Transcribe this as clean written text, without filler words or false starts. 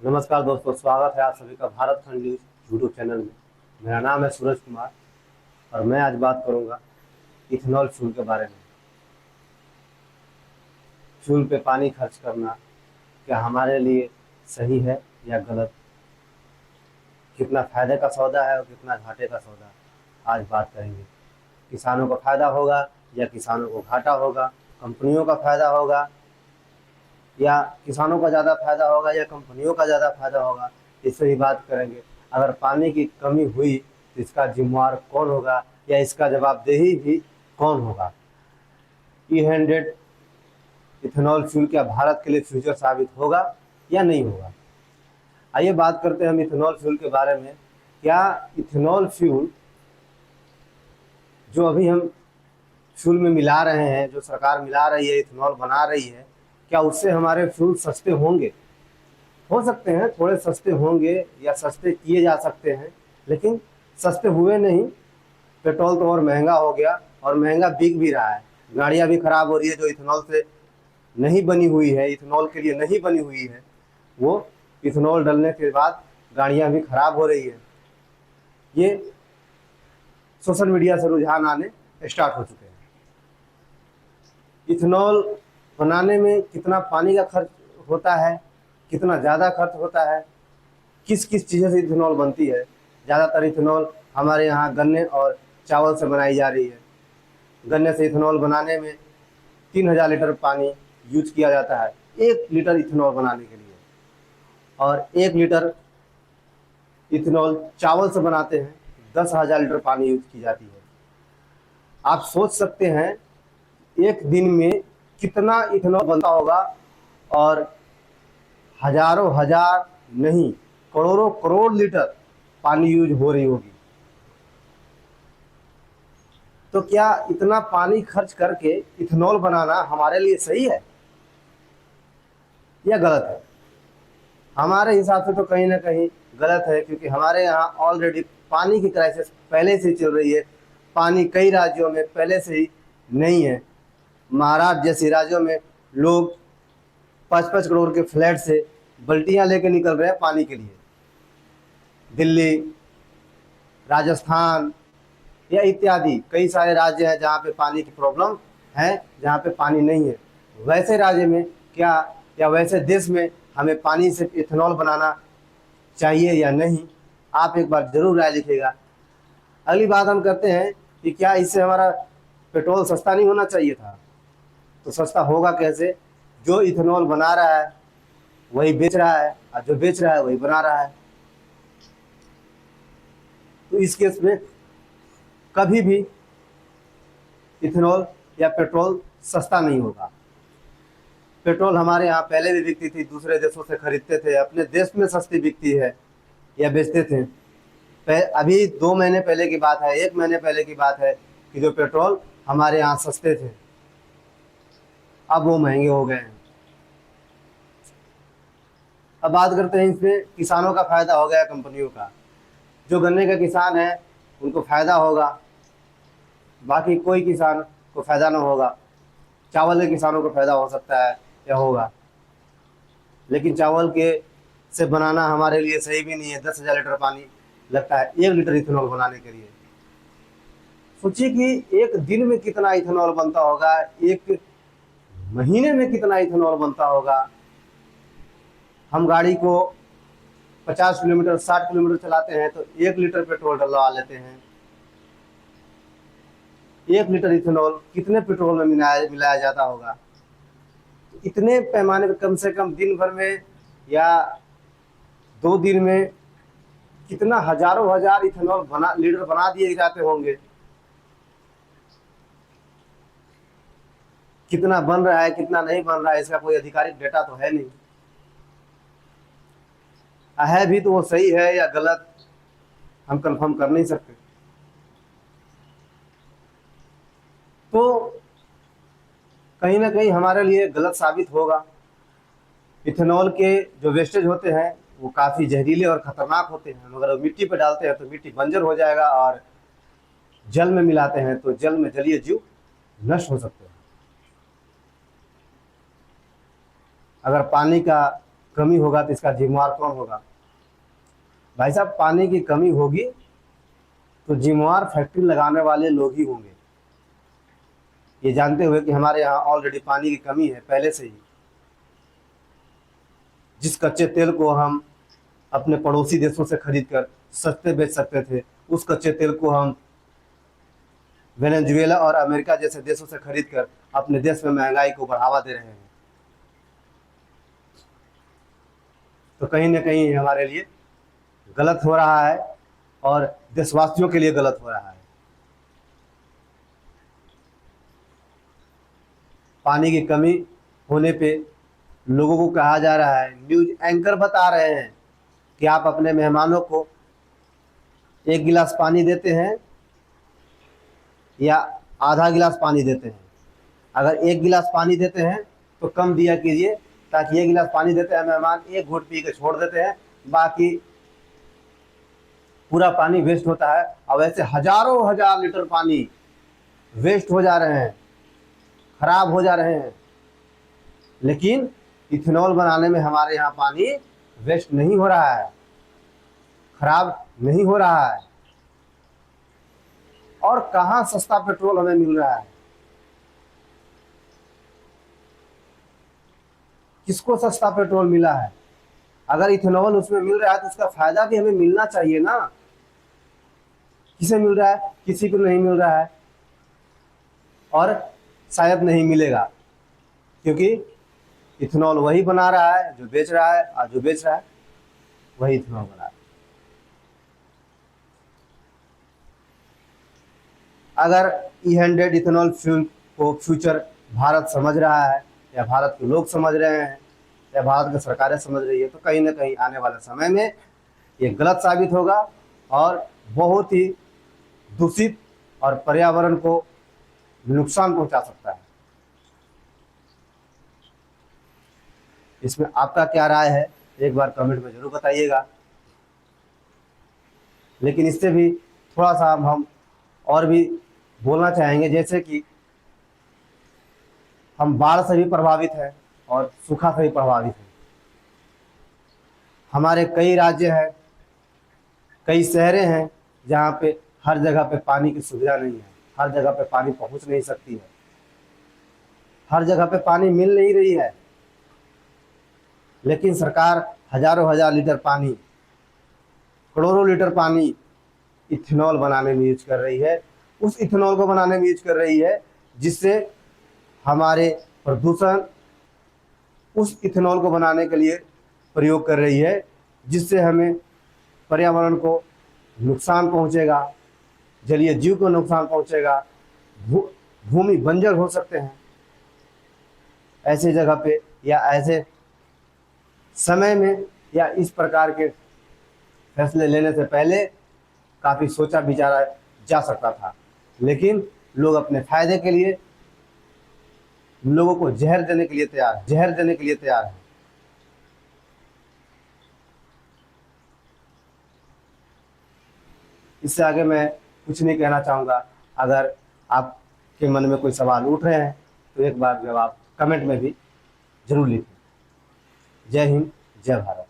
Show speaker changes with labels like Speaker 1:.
Speaker 1: नमस्कार दोस्तों, स्वागत है आप सभी का भारत खंड न्यूज यूट्यूब चैनल में। मेरा नाम है सूरज कुमार और मैं आज बात करूंगा इथेनॉल फ्यूल के बारे में। फ्यूल पे पानी खर्च करना क्या हमारे लिए सही है या गलत? कितना फायदे का सौदा है और कितना घाटे का सौदा, आज बात करेंगे। किसानों को फायदा होगा या किसानों को घाटा होगा? कंपनियों का फायदा होगा या किसानों का ज़्यादा फायदा होगा या कंपनियों का ज़्यादा फायदा होगा, इससे ही बात करेंगे। अगर पानी की कमी हुई तो इसका जिम्मेवार कौन होगा या इसका जवाबदेही भी कौन होगा? E100 इथेनॉल फ्यूल क्या भारत के लिए फ्यूचर साबित होगा या नहीं होगा? आइए बात करते हैं हम इथेनॉल फ्यूल के बारे में। क्या इथेनॉल फ्यूल जो अभी हम फ्यूल में मिला रहे हैं, जो सरकार मिला रही है, इथेनॉल बना रही है, क्या उससे हमारे फ्यूल सस्ते होंगे? हो सकते हैं, थोड़े सस्ते होंगे या सस्ते किए जा सकते हैं, लेकिन सस्ते हुए नहीं। पेट्रोल तो और महंगा हो गया और महंगा बिक भी रहा है। गाड़ियां भी खराब हो रही है जो इथेनॉल से नहीं बनी हुई है, इथेनॉल के लिए नहीं बनी हुई है, वो इथेनॉल डलने के बाद गाड़ियां भी खराब हो रही है। ये सोशल मीडिया से रुझान आने स्टार्ट हो चुके हैं। इथेनॉल बनाने में कितना पानी का खर्च होता है, कितना ज़्यादा खर्च होता है, किस किस चीज़ों से इथेनॉल बनती है? ज़्यादातर इथेनॉल हमारे यहाँ गन्ने और चावल से बनाई जा रही है। गन्ने से इथेनॉल बनाने में 3000 लीटर पानी यूज किया जाता है 1 लीटर इथेनॉल बनाने के लिए, और 1 लीटर इथेनॉल चावल से बनाते हैं 10,000 लीटर पानी यूज की जाती है। आप सोच सकते हैं एक दिन में कितना इथेनॉल बनता होगा, और हजारों हजार नहीं, करोड़ों करोड़ लीटर पानी यूज हो रही होगी। तो क्या इतना पानी खर्च करके इथेनॉल बनाना हमारे लिए सही है या गलत है? हमारे हिसाब से तो कहीं ना कहीं गलत है, क्योंकि हमारे यहाँ ऑलरेडी पानी की क्राइसिस पहले से ही चल रही है। पानी कई राज्यों में पहले से ही नहीं है। महाराष्ट्र जैसे राज्यों में लोग 5-5 करोड़ के फ्लैट से बल्टियां लेके निकल रहे हैं पानी के लिए। दिल्ली, राजस्थान या इत्यादि कई सारे राज्य हैं जहाँ पे पानी की प्रॉब्लम है, जहाँ पे पानी नहीं है। वैसे राज्य में क्या, या वैसे देश में हमें पानी से इथेनॉल बनाना चाहिए या नहीं? आप एक बार जरूर राय लिखिएगा। अगली बात हम करते हैं कि क्या इससे हमारा पेट्रोल सस्ता नहीं होना चाहिए था? तो सस्ता होगा कैसे? जो इथेनॉल बना रहा है वही बेच रहा है, और जो बेच रहा है वही बना रहा है। तो इस केस में कभी भी इथेनॉल या पेट्रोल सस्ता नहीं होगा। पेट्रोल हमारे यहाँ पहले भी बिकती थी, दूसरे देशों से खरीदते थे, अपने देश में सस्ती बिकती है या बेचते थे। अभी 2 महीने पहले की बात है, 1 महीने पहले की बात है कि जो पेट्रोल हमारे यहाँ सस्ते थे, अब वो महंगे हो गए हैं। अब बात करते हैं इसमें किसानों का फायदा हो गया, कंपनियों का। जो गन्ने का किसान है उनको फायदा होगा, बाकी कोई किसान को फायदा ना होगा। चावल के किसानों को फायदा हो सकता है या होगा, लेकिन चावल के से बनाना हमारे लिए सही भी नहीं है। 10,000 लीटर पानी लगता है 1 लीटर इथेनॉल बनाने के लिए। सोचिए कि एक दिन में कितना इथेनॉल बनता होगा, एक महीने में कितना इथेनॉल बनता होगा। हम गाड़ी को 50 किलोमीटर 60 किलोमीटर चलाते हैं तो 1 लीटर पेट्रोल डलवा लेते हैं। 1 लीटर इथेनॉल कितने पेट्रोल में मिलाया जाता होगा? इतने पैमाने पर कम से कम दिन भर में या 2 दिन में कितना हजारों हजार इथेनॉल लीटर बना दिए जाते होंगे। कितना बन रहा है कितना नहीं बन रहा है इसका कोई आधिकारिक डेटा तो है नहीं। है भी तो वो सही है या गलत हम कंफर्म कर नहीं सकते। तो कहीं ना कहीं हमारे लिए गलत साबित होगा। इथेनॉल के जो वेस्टेज होते हैं वो काफ़ी जहरीले और ख़तरनाक होते हैं। अगर मिट्टी पर डालते हैं तो मिट्टी बंजर हो जाएगा, और जल में मिलाते हैं तो जल में जलीय जीव नष्ट हो सकते हैं। अगर पानी का कमी होगा तो इसका जिम्मेवार कौन होगा? भाई साहब, पानी की कमी होगी तो जिम्मेवार फैक्ट्री लगाने वाले लोग ही होंगे, ये जानते हुए कि हमारे यहाँ ऑलरेडी पानी की कमी है पहले से ही। जिस कच्चे तेल को हम अपने पड़ोसी देशों से खरीदकर सस्ते बेच सकते थे, उस कच्चे तेल को हम वेनेजुएला और अमेरिका जैसे देशों से खरीदकर अपने देश में महंगाई को बढ़ावा दे रहे हैं। तो कहीं ना कहीं हमारे लिए गलत हो रहा है और देशवासियों के लिए गलत हो रहा है। पानी की कमी होने पे लोगों को कहा जा रहा है, न्यूज एंकर बता रहे हैं कि आप अपने मेहमानों को 1 गिलास पानी देते हैं या आधा गिलास पानी देते हैं। अगर 1 गिलास पानी देते हैं तो कम दिया कीजिए, ताकि 1 गिलास पानी देते हैं मेहमान, 1 घूंट पी के छोड़ देते हैं, बाकी पूरा पानी वेस्ट होता है। अब ऐसे हजारों हजार लीटर पानी वेस्ट हो जा रहे हैं, खराब हो जा रहे हैं। लेकिन इथेनॉल बनाने में हमारे यहाँ पानी वेस्ट नहीं हो रहा है, खराब नहीं हो रहा है। और कहाँ सस्ता पेट्रोल हमें मिल रहा है? किसको सस्ता पेट्रोल मिला है? अगर इथेनॉल उसमें मिल रहा है तो उसका फायदा भी हमें मिलना चाहिए ना। किसे मिल रहा है? किसी को नहीं मिल रहा है, और शायद नहीं मिलेगा, क्योंकि इथेनॉल वही बना रहा है जो बेच रहा है, और जो बेच रहा है वही इथेनॉल बना रहा है। अगर E100 इथेनॉल फ्यूल को फ्यूचर भारत समझ रहा है, या भारत के लोग समझ रहे हैं, या भारत की सरकारें समझ रही है, तो कहीं ना कहीं आने वाले समय में ये गलत साबित होगा और बहुत ही दूषित और पर्यावरण को नुकसान पहुंचा सकता है। इसमें आपका क्या राय है, एक बार कमेंट में जरूर बताइएगा। लेकिन इससे भी थोड़ा सा हम और भी बोलना चाहेंगे, जैसे कि हम बाढ़ से भी प्रभावित हैं और सूखा से भी प्रभावित हैं। हमारे कई राज्य हैं, कई शहरें हैं जहाँ पे हर जगह पे पानी की सुविधा नहीं है, हर जगह पे पानी पहुँच नहीं सकती है, हर जगह पे पानी मिल नहीं रही है। लेकिन सरकार हजारों हजार लीटर पानी, करोड़ों लीटर पानी इथेनॉल बनाने में यूज कर रही है। उस इथेनॉल को बनाने में यूज कर रही है जिससे हमारे प्रदूषण, उस इथेनॉल को बनाने के लिए प्रयोग कर रही है जिससे हमें पर्यावरण को नुकसान पहुंचेगा, जलीय जीव को नुकसान पहुंचेगा, भूमि बंजर हो सकते हैं। ऐसी जगह पे या ऐसे समय में या इस प्रकार के फैसले लेने से पहले काफ़ी सोचा विचारा जा सकता था, लेकिन लोग अपने फायदे के लिए लोगों को जहर देने के लिए तैयार है। इससे आगे मैं कुछ नहीं कहना चाहूँगा। अगर आपके मन में कोई सवाल उठ रहे हैं तो एक बार जवाब कमेंट में भी जरूर लिखें। जय हिंद, जय भारत।